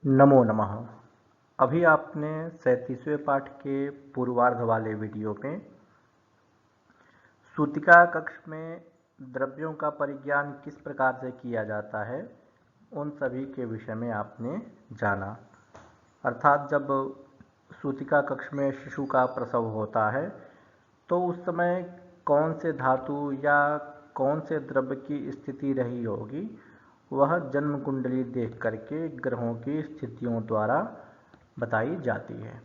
नमो नमः। अभी आपने 37वें पाठ के पूर्वार्ध वाले वीडियो में सूतिका कक्ष में द्रव्यों का परिज्ञान किस प्रकार से किया जाता है, उन सभी के विषय में आपने जाना। अर्थात जब सूतिका कक्ष में शिशु का प्रसव होता है तो उस समय कौन से धातु या कौन से द्रव्य की स्थिति रही होगी, वह जन्म कुंडली देख करके ग्रहों की स्थितियों द्वारा बताई जाती है।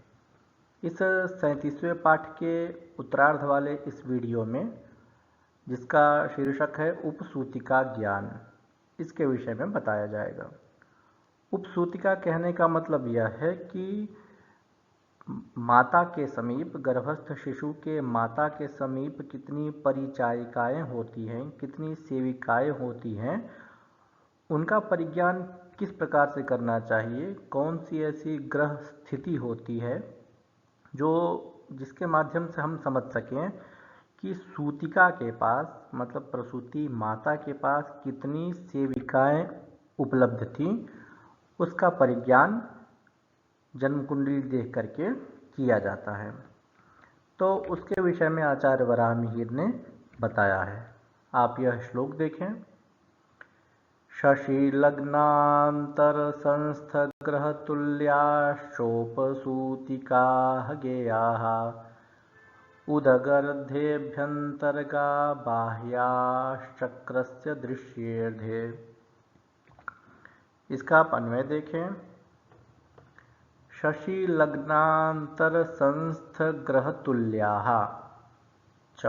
इस 37वें पाठ के उत्तरार्ध वाले इस वीडियो में, जिसका शीर्षक है उपसूतिका ज्ञान, इसके विषय में बताया जाएगा। उपसूतिका कहने का मतलब यह है कि माता के समीप, गर्भस्थ शिशु के माता के समीप कितनी परिचारिकाएं होती हैं, कितनी सेविकाएं होती हैं, उनका परिज्ञान किस प्रकार से करना चाहिए, कौन सी ऐसी ग्रह स्थिति होती है जिसके माध्यम से हम समझ सकें कि सूतिका के पास, मतलब प्रसूति माता के पास कितनी सेविकाएं उपलब्ध थीं, उसका परिज्ञान जन्म कुंडली देख करके किया जाता है। तो उसके विषय में आचार्य वराह मिहिर ने बताया है। आप यह श्लोक देखें। शशि लग्नांतर संस्थ ग्रह तुल्याश्चोपसूतिका गेयाः उदगर्धेभ्यंतर्गा बाह्याश्चक्रस्य दृश्येर्धे। इसका आप अन्वय देखें। शशि लग्नांतर संस्थ ग्रह तुल्याः च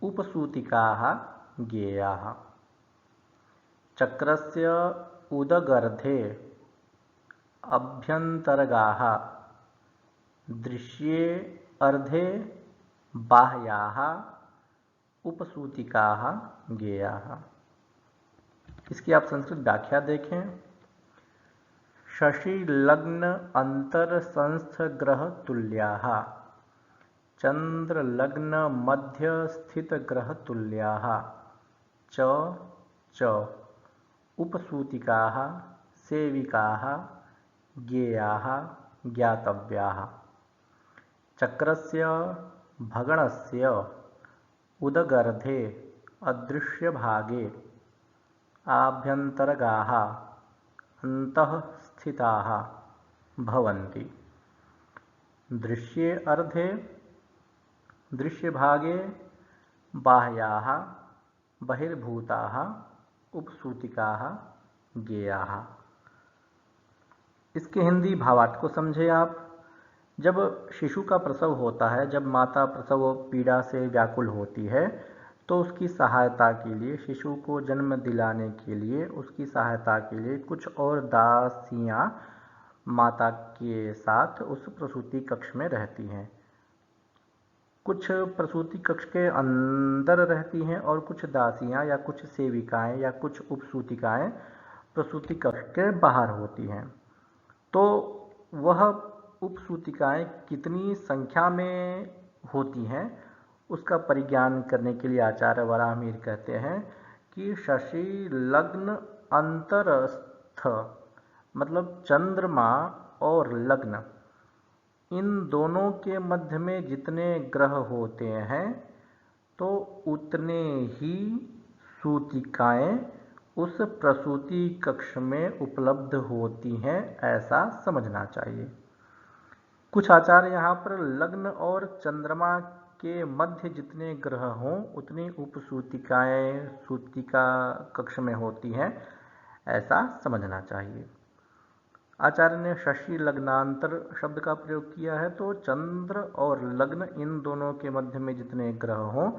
उपसूतिकाः गेयाः चक्रस्य उदगर्धे अभ्यंतर्गाः दृश्ये अर्धे बाह्याः उपसूतिकाः गेयाः। इसकी आप संस्कृत व्याख्या देखें। शशि लग्न अंतर संस्थ ग्रह तुल्याः चंद्र लग्न मध्य स्थित ग्रह तुल्याः च उपसूतिकाः सेविकाः ज्ञेयाः ज्ञातव्याः। चक्रस्य भगणस्य उदगर्धे अदृश्यभागे आभ्यन्तर्गाः अन्तः स्थिताः भवन्ति। दृश्ये अर्धे दृश्यभागे बाह्याः बहिर्भूताः उपसूतिकाः गेयाः। इसके हिंदी भावार्थ को समझे आप। जब शिशु का प्रसव होता है, जब माता प्रसव पीड़ा से व्याकुल होती है, तो उसकी सहायता के लिए, शिशु को जन्म दिलाने के लिए, उसकी सहायता के लिए कुछ और दासियां माता के साथ उस प्रसूति कक्ष में रहती हैं। कुछ प्रसूति कक्ष के अंदर रहती हैं और कुछ दासियां या कुछ सेविकाएं या कुछ उपसूतिकाएं प्रसूति कक्ष के बाहर होती हैं। तो वह उपसूतिकाएं कितनी संख्या में होती हैं, उसका परिज्ञान करने के लिए आचार्य वराह मिहिर कहते हैं कि शशि लग्न अंतरस्थ, मतलब चंद्रमा और लग्न, इन दोनों के मध्य में जितने ग्रह होते हैं तो उतने ही सूतिकाएं उस प्रसूति कक्ष में उपलब्ध होती हैं, ऐसा समझना चाहिए। कुछ आचार्य यहाँ पर लग्न और चंद्रमा के मध्य जितने ग्रह हों उतनी उपसूतिकाएं सूतिका कक्ष में होती हैं, ऐसा समझना चाहिए। आचार्य ने शशि लग्नांतर शब्द का प्रयोग किया है, तो चंद्र और लग्न, इन दोनों के मध्य में जितने ग्रह हों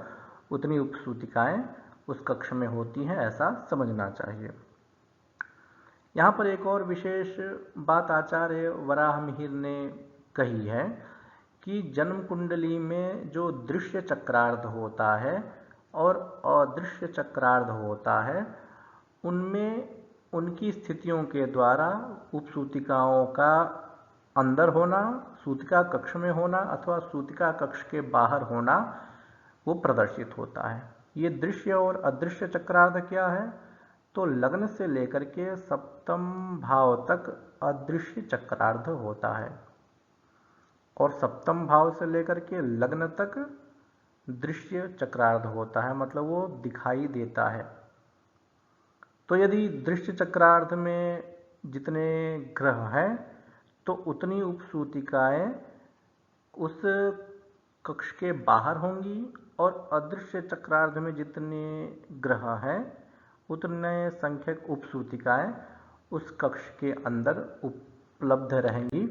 उतनी उपसूतिकाएं उस कक्ष में होती हैं, ऐसा समझना चाहिए। यहाँ पर एक और विशेष बात आचार्य वराह मिहिर ने कही है कि जन्म कुंडली में जो दृश्य चक्रार्ध होता है और अदृश्य चक्रार्ध होता है, उनमें उनकी स्थितियों के द्वारा उपसूतिकाओं का अंदर होना, सूतिका कक्ष में होना अथवा सूतिका कक्ष के बाहर होना, वो प्रदर्शित होता है। ये दृश्य और अदृश्य चक्रार्ध क्या है? तो लग्न से लेकर के सप्तम भाव तक अदृश्य चक्रार्ध होता है और सप्तम भाव से लेकर के लग्न तक दृश्य चक्रार्ध होता है, मतलब वो दिखाई देता है। तो यदि दृश्य चक्रार्ध में जितने ग्रह हैं तो उतनी उपसूतिकाएं उस कक्ष के बाहर होंगी और अदृश्य चक्रार्ध में जितने ग्रह हैं उतने संख्यक उपसूतिकाएं उस कक्ष के अंदर उपलब्ध रहेंगी,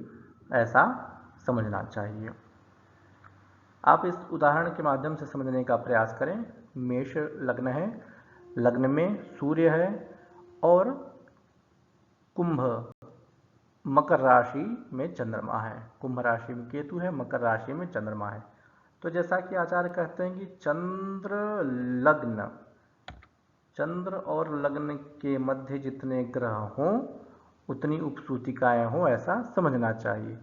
ऐसा समझना चाहिए। आप इस उदाहरण के माध्यम से समझने का प्रयास करें। मेष लग्न है, लग्न में सूर्य है और कुंभ मकर राशि में चंद्रमा है, कुंभ राशि में केतु है, मकर राशि में चंद्रमा है। तो जैसा कि आचार्य कहते हैं कि चंद्र और लग्न के मध्य जितने ग्रह हों उतनी उपसूतिकाएं हों, ऐसा समझना चाहिए।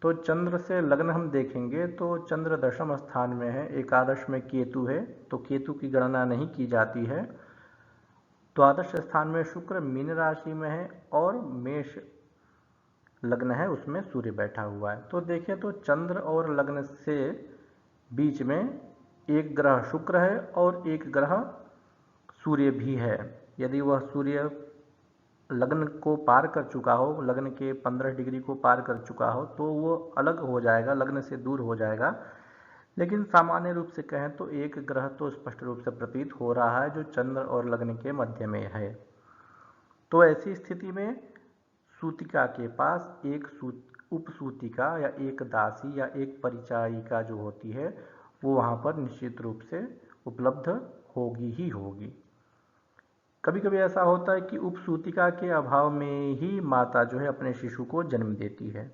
तो चंद्र से लग्न हम देखेंगे तो चंद्र दशम स्थान में है, एकादश में केतु है, तो केतु की गणना नहीं की जाती है। द्वादश स्थान में शुक्र मीन राशि में है और मेष लग्न है, उसमें सूर्य बैठा हुआ है। तो देखिए, तो चंद्र और लग्न से बीच में एक ग्रह शुक्र है और एक ग्रह सूर्य भी है। यदि वह सूर्य लग्न को पार कर चुका हो, लग्न के 15 डिग्री को पार कर चुका हो, तो वो अलग हो जाएगा, लग्न से दूर हो जाएगा। लेकिन सामान्य रूप से कहें तो एक ग्रह तो स्पष्ट रूप से प्रतीत हो रहा है जो चंद्र और लग्न के मध्य में है। तो ऐसी स्थिति में सूतिका के पास एक उपसूतिका या एक दासी या एक परिचारिका जो होती है वो वहाँ पर निश्चित रूप से उपलब्ध होगी ही होगी। कभी कभी ऐसा होता है कि उपसूतिका के अभाव में ही माता जो है अपने शिशु को जन्म देती है।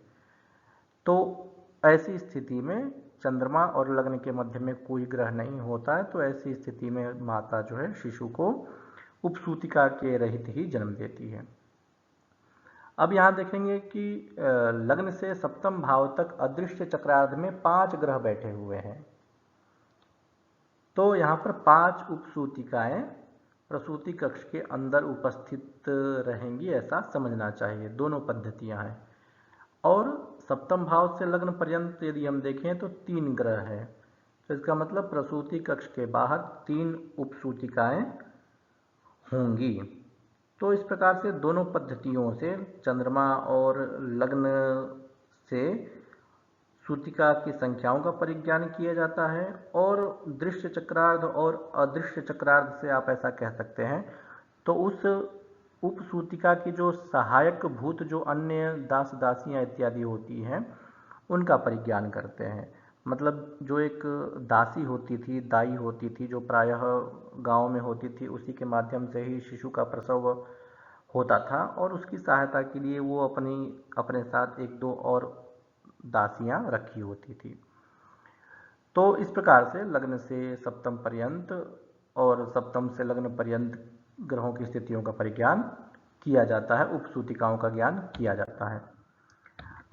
तो ऐसी स्थिति में चंद्रमा और लग्न के मध्य में कोई ग्रह नहीं होता है, तो ऐसी स्थिति में माता जो है शिशु को उपसूतिका के रहित ही जन्म देती है। अब यहाँ देखेंगे कि लग्न से सप्तम भाव तक अदृश्य चक्रार्ध में 5 ग्रह बैठे हुए हैं। तो यहाँ पर 5 उपसूतिकाएं प्रसूति कक्ष के अंदर उपस्थित रहेंगी, ऐसा समझना चाहिए। दोनों पद्धतियां हैं। और सप्तम भाव से लग्न पर्यंत यदि हम देखें तो 3 ग्रह हैं, तो इसका मतलब प्रसूति कक्ष के बाहर 3 उपसूतिकाएं होंगी। तो इस प्रकार से दोनों पद्धतियों से चंद्रमा और लग्न से सूतिका की संख्याओं का परिज्ञान किया जाता है और दृश्य चक्रार्ध और अदृश्य चक्रार्ध से आप ऐसा कह सकते हैं। तो उस उपसूतिका की जो सहायक भूत जो अन्य दास दासियां इत्यादि होती हैं उनका परिज्ञान करते हैं। मतलब जो एक दासी होती थी, दाई होती थी, जो प्रायः गांव में होती थी, उसी के माध्यम से ही शिशु का प्रसव होता था और उसकी सहायता के लिए वो अपने साथ 1-2 और दासियां रखी होती थी। तो इस प्रकार से लग्न से सप्तम पर्यंत और सप्तम से लग्न पर्यंत ग्रहों की स्थितियों का परिज्ञान किया जाता है, उपसूतिकाओं का ज्ञान किया जाता है।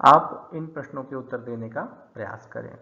आप इन प्रश्नों के उत्तर देने का प्रयास करें।